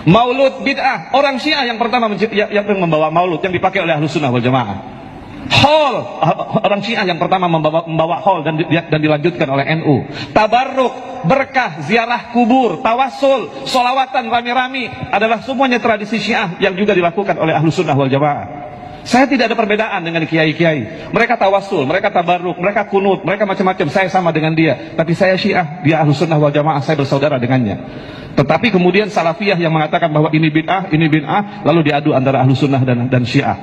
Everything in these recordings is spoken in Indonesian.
Maulud bid'ah. Orang Syiah yang pertama yang membawa maulud yang dipakai oleh Ahlus Sunnah wal Jamaah. Hall, orang Syiah yang pertama membawa hall dan dilanjutkan oleh NU. Tabarruk, berkah, ziarah kubur, tawassul, sholawatan rame-rame adalah semuanya tradisi Syiah yang juga dilakukan oleh Ahlus Sunnah wal Jamaah. Saya tidak ada perbedaan dengan kiai-kiai. Mereka tawassul, mereka tabarruk, mereka kunut, mereka macam-macam. Saya sama dengan dia, tapi saya Syiah, dia Ahlus Sunnah wal Jamaah, saya bersaudara dengannya. Tetapi kemudian Salafiyah yang mengatakan bahwa ini bid'ah, lalu diadu antara Ahlus Sunnah dan Syiah.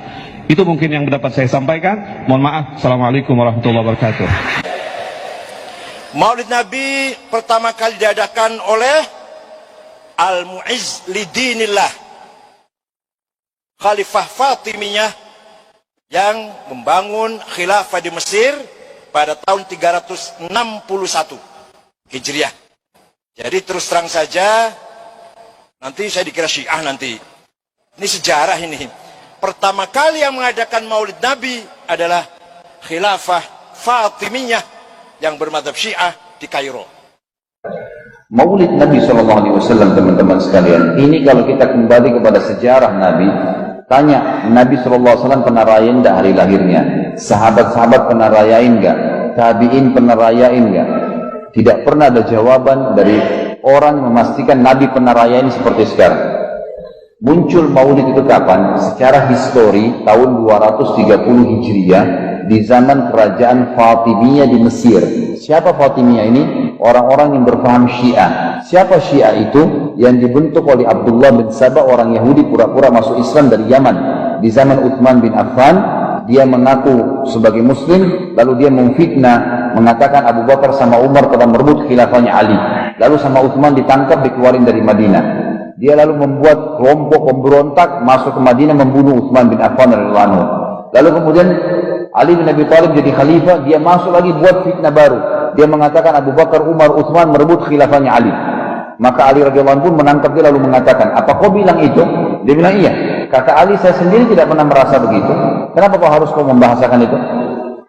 Itu mungkin yang dapat saya sampaikan. Mohon maaf. Assalamualaikum warahmatullahi wabarakatuh. Maulid Nabi pertama kali diadakan oleh Al-Mu'izz Lidinillah, Khalifah Fatimiyah, yang membangun khilafah di Mesir pada tahun 361 Hijriah. Jadi terus terang saja, nanti saya dikira Syiah nanti. Ini sejarah ini. Pertama kali yang mengadakan Maulid Nabi adalah khilafah Fatimiyah yang bermadzhab Syiah di Kairo. Maulid Nabi SAW, teman-teman sekalian, ini kalau kita kembali kepada sejarah Nabi, tanya Nabi SAW pernah rayain enggak hari lahirnya? Sahabat-sahabat pernah rayain enggak? Tabi'in pernah rayain enggak? Tidak pernah ada jawaban dari orang yang memastikan Nabi pernah rayain seperti sekarang. Muncul Maulid itu kapan? Secara histori tahun 230 Hijriah di zaman kerajaan Fatimiyah di Mesir. Siapa Fatimiyah ini? Orang-orang yang berpaham Syiah. Siapa Syiah itu? Yang dibentuk oleh Abdullah bin Sabah, orang Yahudi pura-pura masuk Islam dari Yaman. Di zaman Uthman bin Affan, dia mengaku sebagai Muslim, lalu dia memfitnah, mengatakan Abu Bakar sama Umar telah merebut khilafahnya Ali. Lalu sama Uthman ditangkap, dikeluarin dari Madinah. Dia lalu membuat kelompok pemberontak masuk ke Madinah membunuh Uthman bin Affan radhiyallahu anhu. Lalu kemudian Ali bin Abi Thalib jadi khalifah, dia masuk lagi buat fitnah baru. Dia mengatakan Abu Bakar, Umar, Uthman merebut khilafahnya Ali. Maka Ali radhiyallahu anhu pun menangkap dia lalu mengatakan, "Apa kau bilang itu?" Dia bilang, "Iya." Kata Ali, "Saya sendiri tidak pernah merasa begitu. Kenapa kau harus membahasakan itu?"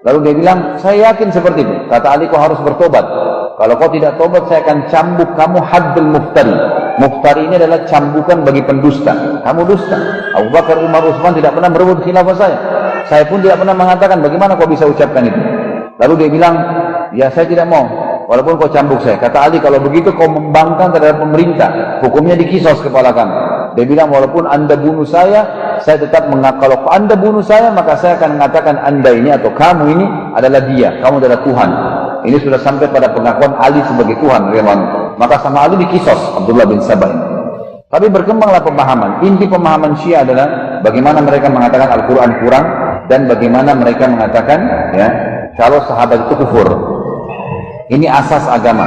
Lalu dia bilang, "Saya yakin seperti itu." Kata Ali, "Kau harus bertobat. Kalau kau tidak tobat, saya akan cambuk kamu haddul muftari." Muftari ini adalah cambukan bagi pendusta. Kamu dusta. Abu Bakar, Umar, Utsman tidak pernah merebut khilafah saya. Saya pun tidak pernah mengatakan, bagaimana kau bisa ucapkan itu? Lalu dia bilang, "Ya saya tidak mau, walaupun kau cambuk saya." Kata Ali, "Kalau begitu kau membangkang terhadap pemerintah, hukumnya dikisos kepala kamu." Dia bilang, "Walaupun anda bunuh saya tetap mengaku. Kalau anda bunuh saya, maka saya akan mengatakan anda ini atau kamu ini adalah dia, kamu adalah Tuhan." Ini sudah sampai pada pengakuan Ali sebagai Tuhan. Maka sama Ali dikisos Abdullah bin Sabah ini. Tapi berkembanglah pemahaman. Inti pemahaman Syiah adalah bagaimana mereka mengatakan Al-Quran kurang, dan bagaimana mereka mengatakan ya kalau sahabat itu kufur. Ini asas agama.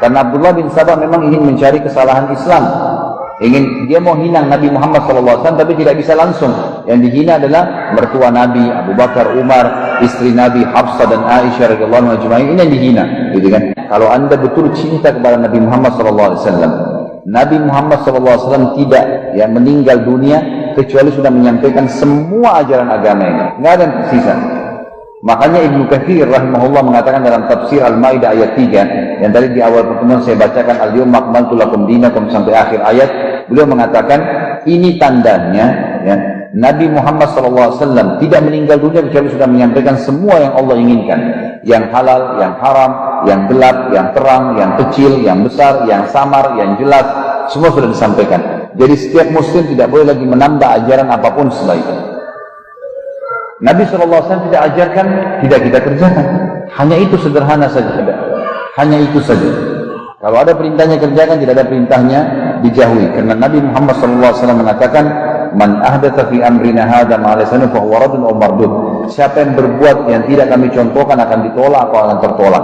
Karena Abdullah bin Sabah memang ingin mencari kesalahan Islam. Dia mau hina Nabi Muhammad SAW, tapi tidak bisa langsung. Yang dihina adalah mertua Nabi, Abu Bakar, Umar, istri Nabi, Hafsah dan Aisyah radhiyallahu anha ajma'in. Ini yang dihina, gitu kan? Kalau anda betul cinta kepada Nabi Muhammad SAW, Nabi Muhammad SAW tidak meninggal dunia kecuali sudah menyampaikan semua ajaran agama ini. Nggak ada yang tersisa. Makanya Ibnu Katsir rahimahullah mengatakan dalam tafsir Al-Maidah ayat 3 yang tadi di awal pertemuan saya bacakan, al-yawma akmaltu lakum dinakum sampai akhir ayat. Beliau mengatakan ini tandanya ya, Nabi Muhammad SAW tidak meninggal dunia kecuali sudah menyampaikan semua yang Allah inginkan, yang halal, yang haram, yang gelap, yang terang, yang kecil, yang besar, yang samar, yang jelas, semua sudah disampaikan. Jadi setiap muslim tidak boleh lagi menambah ajaran apapun setelah itu. Nabi SAW tidak ajarkan, tidak kita kerjakan. Hanya itu, sederhana saja. Hanya itu saja. Kalau ada perintahnya kerjakan, tidak ada perintahnya dijauhi. Karena Nabi Muhammad SAW mengatakan, "Man ahdatsa fi amrina hadza ma laysa minhu fa huwa raddun aw mardud." Siapa yang berbuat yang tidak kami contohkan akan ditolak atau akan tertolak.